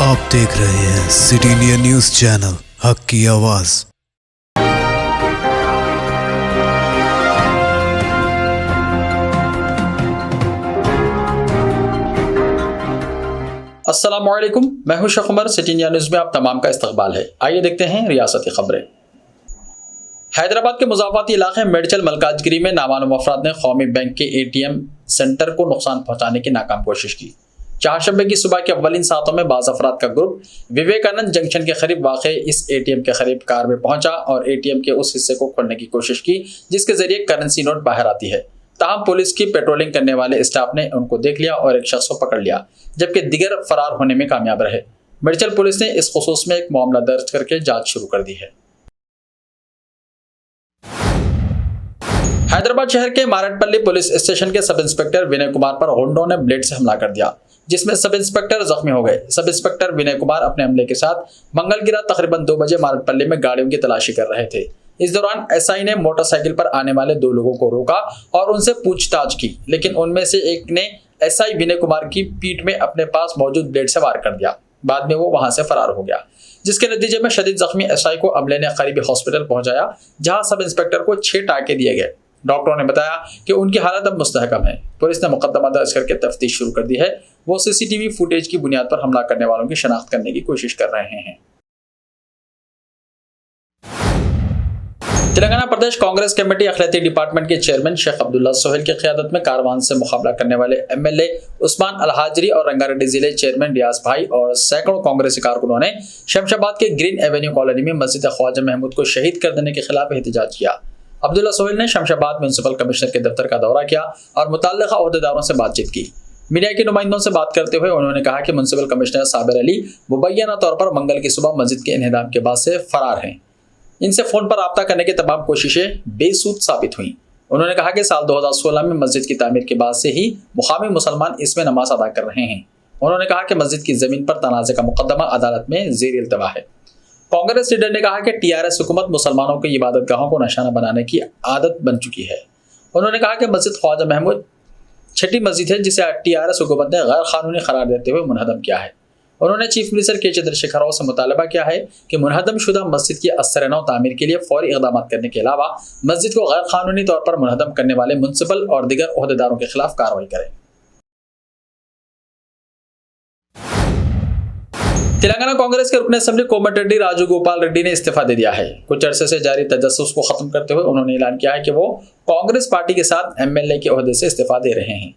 आप देख रहे हैं सिटी इंडिया न्यूज़ चैनल, हक की आवाज़। अस्सलामुअलैकुम, मैं हूं Sheikh Umar. City India news में आप तमाम का इस्तकबाल है। आइए देखते हैं रियासती खबरें। हैदराबाद के मुज़ाफ़ाती इलाके मेडचल मलकाजगिरी में नामालूम अफराद ने कौमी बैंक के ATM सेंटर को नुकसान पहुंचाने की नाकाम कोशिश की। चारशंबे की सुबह के अव्वलीन सातों में बाज़ अफराद का ग्रुप विवेकानंद जंक्शन के करीब वाक़े इस ATM के करीब कार में पहुंचा और ATM के उस हिस्से को खोलने की कोशिश की जिसके जरिए करेंसी नोट बाहर आती है। ताहम पुलिस की पेट्रोलिंग करने वाले स्टाफ ने उनको देख लिया और एक शख्स को पकड़ लिया, जबकि दिगर फरार होने में कामयाब रहे। मेडचल पुलिस ने इस खुसूस में एक मामला दर्ज करके जांच शुरू कर दी है। हैदराबाद शहर के मारटपल्ली पुलिस स्टेशन के सब इंस्पेक्टर विनय कुमार पर गुंडों ने ब्लेड से हमला कर दिया, जिसमें सब इंस्पेक्टर जख्मी हो गए। सब इंस्पेक्टर विनय कुमार अपने अमले के साथ मंगलगिरा तकरीबन 2 बजे मारटपल्ली में गाड़ियों की तलाशी कर रहे थे। इस दौरान SI ने मोटरसाइकिल पर आने वाले 2 लोगों को रोका और उनसे पूछताछ की, लेकिन उनमें से एक ने SI विनय कुमार की पीठ में अपने पास मौजूद ब्लेड से वार कर दिया। बाद में वो वहां से फरार हो गया, जिसके नतीजे में शदीद जख्मी SI को अमले ने करीबी हॉस्पिटल पहुंचाया, जहां सब इंस्पेक्टर को 6 टाके दिए गए। डॉक्टरों ने बताया कि उनकी हालत अब मुस्तहकम है। पुलिस ने मुकदमा दर्ज करके तफ्तीश शुरू कर दी है। वो CCTV फुटेज की बुनियाद पर हमला करने वालों की शनाख्त करने की कोशिश कर रहे हैं। तेलंगाना प्रदेश कांग्रेस कमेटी अखिलती डिपार्टमेंट के चेयरमैन शेख अब्दुल्ला सोहेल की क़यादत में कारवान से मुकाबला करने वाले MLA उस्मान अलहाजरी और रंगारेड्डी जिले चेयरमैन रियाज भाई और सैकड़ों कांग्रेसी कारकुनों ने शमशाबाद के ग्रीन एवेन्यू कॉलोनी में मस्जिद ख्वाजा महमूद को शहीद कर देने के खिलाफ एहतजाज किया। अब्दुल्ला सोहेल ने शमशाबाद म्युनिसिपल कमिश्नर के दफ्तर का दौरा किया और मुतल्लिका ओहदेदारों से बातचीत की। मीडिया के नुमाइंदों से बात करते हुए उन्होंने कहा कि म्युनिसिपल कमिश्नर साबिर अली मुबैना तौर पर मंगल की सुबह मस्जिद के इन्हदाम के बाद से फरार हैं। इनसे फोन पर राब्ता करने की तमाम कोशिशें बेसूद साबित हुई। उन्होंने कहा कि साल 2016 में मस्जिद की तामीर के बाद से ही मुकामी मुसलमान इसमें नमाज अदा कर रहे हैं। उन्होंने कहा कि मस्जिद की जमीन पर तनाज़े का मुकदमा अदालत में ज़ेर इल्तवा है। कांग्रेस लीडर ने कहा कि TRS हुकूमत मुसलमानों की इबादत गाहों को निशाना बनाने की आदत बन चुकी है। उन्होंने कहा कि मस्जिद ख्वाजा महमूद छठी मस्जिद है जिसे TRS हुकूमत ने गैर कानूनी करार देते हुए मुनहदम किया है। उन्होंने चीफ मिनिस्टर के चंद्रशेखर राव से मुतालबा किया है कि मुनहदम शुदा मस्जिद की असर नौ तामीर के लिए फौरी इक़दाम करने के अलावा मस्जिद को गैर कानूनी तौर पर मुनहदम करने वाले म्युनिसिपल और दीगर ओहदेदारों के खिलाफ कार्रवाई करें। तेलंगाना कांग्रेस के रुकन असेंबली कोमटिरेड्डी राजू गोपाल रेड्डी ने इस्तीफा दे दिया है। कुछ अरसे से जारी तजस्सुस को खत्म करते हुए उन्होंने ऐलान किया है कि वो कांग्रेस पार्टी के साथ MLA के ओहदे से इस्तीफा दे रहे हैं।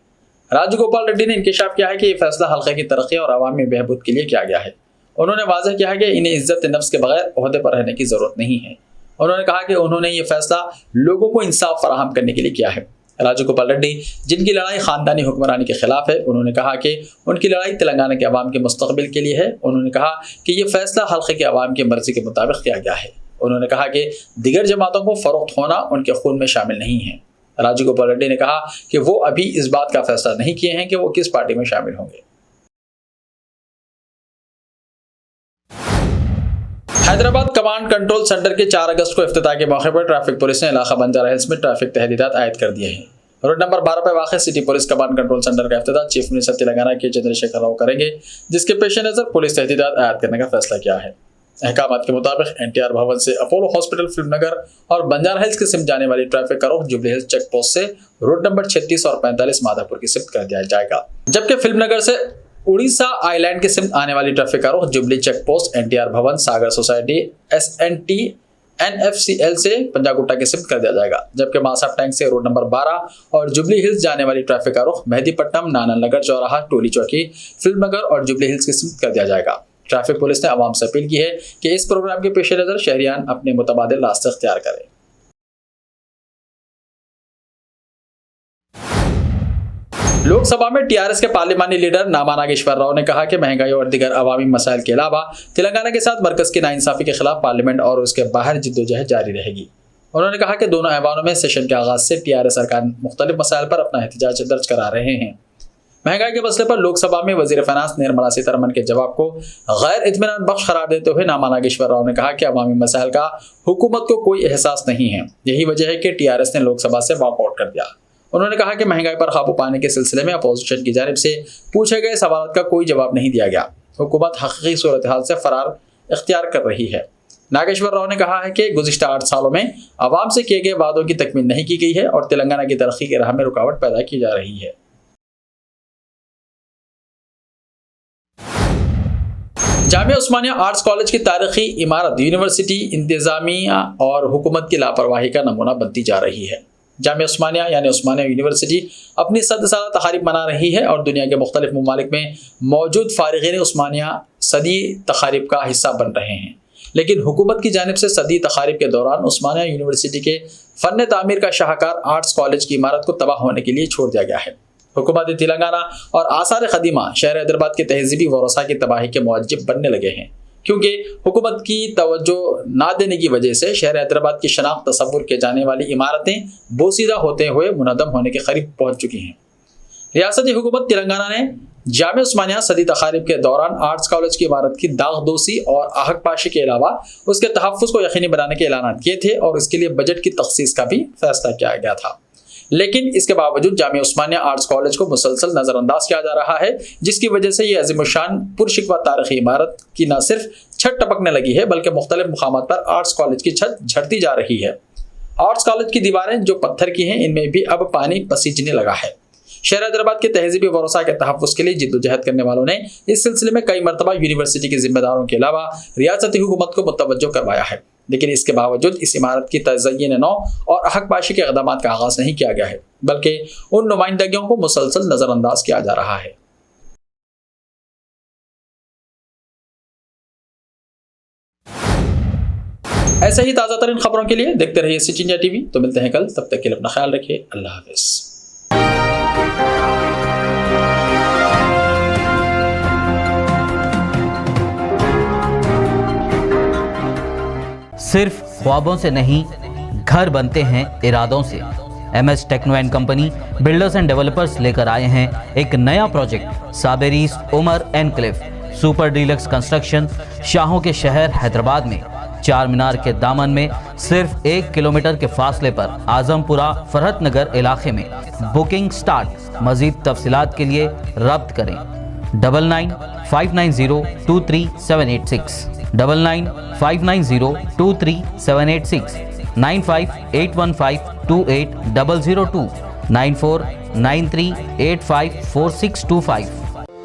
राजू गोपाल रेड्डी ने इंकशाफ किया है कि यह फैसला हल्के की तरक्की और अवामी बहबूद के लिए किया गया है। उन्होंने वाज़ेह किया है कि इन्हें इज्जत नफ्स के बगैर ओहदे पर रहने की जरूरत नहीं है। उन्होंने कहा कि उन्होंने ये फैसला लोगों को इंसाफ फराहम करने के लिए किया है। राजू गोपाल रेड्डी, जिनकी लड़ाई खानदानी हुक्मरानी के खिलाफ है, उन्होंने कहा कि उनकी लड़ाई तेलंगाना के अवाम के मुस्तकबिल के लिए है। उन्होंने कहा कि यह फैसला हल्के के अवाम की मर्जी के मुताबिक किया गया है। उन्होंने कहा कि दिगर जमातों को फरोख्त होना उनके खून में शामिल नहीं है। राजू गोपाल रेड्डी ने कहा कि वो अभी इस बात का फैसला नहीं किए हैं कि वो किस पार्टी में शामिल होंगे। हैदराबाद कमांड कंट्रोल सेंटर के 4 अगस्त को इफ्तिताह के मौके पर ट्रैफिक पुलिस ने इलाका बंजारा हिल्स में ट्रैफिक तहदीदात आयद कर दिए हैं। रोड नंबर 12 पर वाक़ city police command control centre का इफ्तिताह चीफ मिनिस्टर तेलंगाना के चंद्रशेखर राव करेंगे, जिसके पेश नज़र पुलिस तहदीदात आयद करने का फैसला किया है। अहकामात के मुताबिक NTR भवन से अपोलो हॉस्पिटल, फिल्मनगर और बंजारा हिल्स की सिमत जाने वाली ट्रैफिक का रुख जुबली हिल्स चेक पोस्ट से रोड नंबर 36 और 45 माधापुर की सिमत कर दिया जाएगा, जबकि फिल्मनगर से उड़ीसा आइलैंड के सिमत आने वाली ट्रैफिक का रुख जुबली चेक पोस्ट, NTR भवन, सागर सोसाइटी, SNT NFCL से पंजागुट्टा की सिमत कर दिया जाएगा, जबकि मासाब टैंक से रोड नंबर 12 और जुबली हिल्स जाने वाली ट्रैफिक का रुख मेहदीपट्टनम, नाननगर चौराहा, टोली चौकी, फिल्मनगर और जुबली हिल्स की सिमत कर दिया जाएगा। ट्रैफिक पुलिस ने आवाम से अपील की है कि इस प्रोग्राम के पेश नज़र शहरियान अपने मुतबादिल रास्ते इख्तियार करें। लोकसभा में TRS के पार्लिमानी लीडर नामा नागेश्वर राव ने कहा कि महंगाई और दीगर अवामी मसाइल के अलावा तेलंगाना के साथ मरकज की नाइंसाफी के खिलाफ पार्लियामेंट और उसके बाहर जिद्दोजहद जारी रहेगी। उन्होंने कहा कि दोनों ऐवानों में सेशन के आगाज से TRS सरकार मुख्तलिफ मसाइल पर अपना एहतजाज दर्ज करा रहे हैं। महंगाई के मसले पर लोकसभा में वजीर फाइनेंस निर्मला सीतारमण के जवाब को गैर इत्मीनान बख्श करार देते हुए नामा नागेश्वर राव ने कहा कि अवामी मसाइल का हुकूमत को कोई एहसास नहीं है। यही वजह है कि TRS ने लोकसभा से वॉकआउट कर दिया। उन्होंने कहा कि महंगाई पर काबू पाने के सिलसिले में अपोजिशन की जानिब से पूछे गए सवाल का कोई जवाब नहीं दिया गया। हुकूमत हकीकी सूरत हाल से फरार इख्तियार कर रही है। नागेश्वर राव ने कहा है कि गुज़िश्ता 8 सालों में आवाम से किए गए वादों की तकमील नहीं की गई है और तेलंगाना की तरक्की की राह में रुकावट पैदा की जा रही है। जामिया उस्मानिया आर्ट्स कॉलेज की तारीखी इमारत यूनिवर्सिटी इंतजामिया और हुकूमत की लापरवाही का नमूना बनती जा रही है। जामिया उस्मानिया यानी उस्मानिया यूनिवर्सिटी अपनी 100 साला तकारीब मना रही है और दुनिया के मुख्तलिफ ममालिक में मौजूद फारिगीन उस्मानिया सदी तकारीब का हिस्सा बन रहे हैं, लेकिन हुकूमत की जानिब से सदी तकारीब के दौरान उस्मानिया यूनिवर्सिटी के फ़न तामीर का शाहकार आर्ट्स कॉलेज की इमारत को तबाह होने के लिए छोड़ दिया गया है। हुकूमत तेलंगाना और आसार क़दीमा शहर हैदराबाद के तहजीबी वरसा की तबाही के मुअज्जिब बनने लगे हैं, क्योंकि हुकूमत की तवज्जो ना देने की वजह से शहर हैदराबाद की शनाख्त तसव्वुर के जाने वाली इमारतें बोसीदा होते हुए मुनद्दम होने के करीब पहुँच चुकी हैं। रियासती हुकूमत तेलंगाना ने जामिया उस्मानिया सदी तकारीब के दौरान आर्ट्स कॉलेज की इमारत की दागदोसी और आहकपाशी के अलावा उसके तहफ़्फ़ुज़ को यकीनी बनाने के ऐलान किए थे और इसके लिए बजट की तख़सीस का भी फैसला किया गया था। लेकिन इसके बावजूद जामिया उस्मानिया आर्ट्स कॉलेज को मुसलसल नज़रअंदाज किया जा रहा है, जिसकी वजह से ये अज़ीमुशान पुरशिकवा तारीख़ी इमारत की न सिर्फ छत टपकने लगी है बल्कि मुख्तलिफ मुकामात पर आर्ट्स कॉलेज की छत झड़ती जा रही है। आर्ट्स कॉलेज की दीवारें जो पत्थर की हैं, इनमें भी अब पानी पसीजने लगा है। शहर हैदराबाद के तहजीबी वरसा के तहफ़्फ़ुज़ के लिए जिद्दोजहद करने वालों ने इस सिलसिले में कई मरतबा यूनिवर्सिटी के जिम्मेदारों के अलावा रियासती हुकूमत को मुतवज्जो करवाया है, लेकिन इसके बावजूद इस इमारत की तज़य्यीन नौ और आहकपाशी के इक़दाम का आगाज़ नहीं किया गया है, बल्कि उन नुमाइंदगियों को मुसलसल नज़रअंदाज किया जा रहा है। ऐसे ही ताज़ा तरीन खबरों के लिए देखते रहिए सिटी इंडिया टीवी। तो मिलते हैं कल, तब तक के लिए अपना ख्याल रखिए। अल्लाह हाफ़िज़। सिर्फ ख्वाबों से नहीं, घर बनते हैं इरादों से। MS techno and company builders and developers लेकर आए हैं एक नया प्रोजेक्ट साबेरीज Umar enclave super deluxe construction. शाहों के शहर हैदराबाद में चार मीनार के दामन में सिर्फ 1 किलोमीटर के फासले पर आजमपुरा फरहत नगर इलाके में बुकिंग स्टार्ट। मजीद तफसीलात के लिए रब्त करें 9959023786 9959023786 9581528002 9493854625।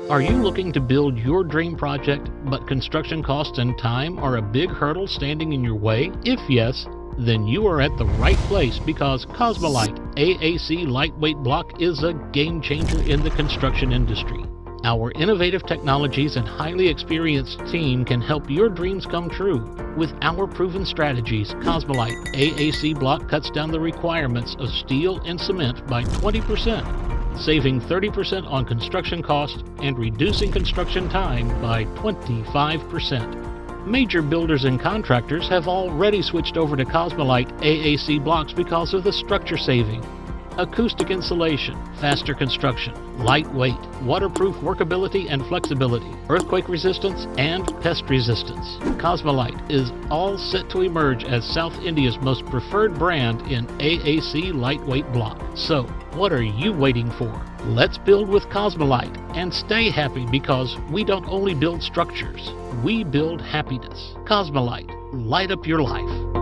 Are you looking to build your dream project, but construction costs and time are a big hurdle standing in your way? If yes, then you are at the right place, because Cosmolite AAC lightweight block is a game changer in the construction industry. Our innovative technologies and highly experienced team can help your dreams come true. With our proven strategies, Cosmolite AAC block cuts down the requirements of steel and cement by 20%, saving 30% on construction costs and reducing construction time by 25%. Major builders and contractors have already switched over to Cosmolite AAC blocks because of the structure saving, acoustic insulation, faster construction, lightweight, waterproof workability and flexibility, earthquake resistance, and pest resistance. Cosmolite is all set to emerge as South India's most preferred brand in AAC lightweight block. So, what are you waiting for? Let's build with Cosmolite and stay happy, because we don't only build structures, we build happiness. Cosmolite, light up your life.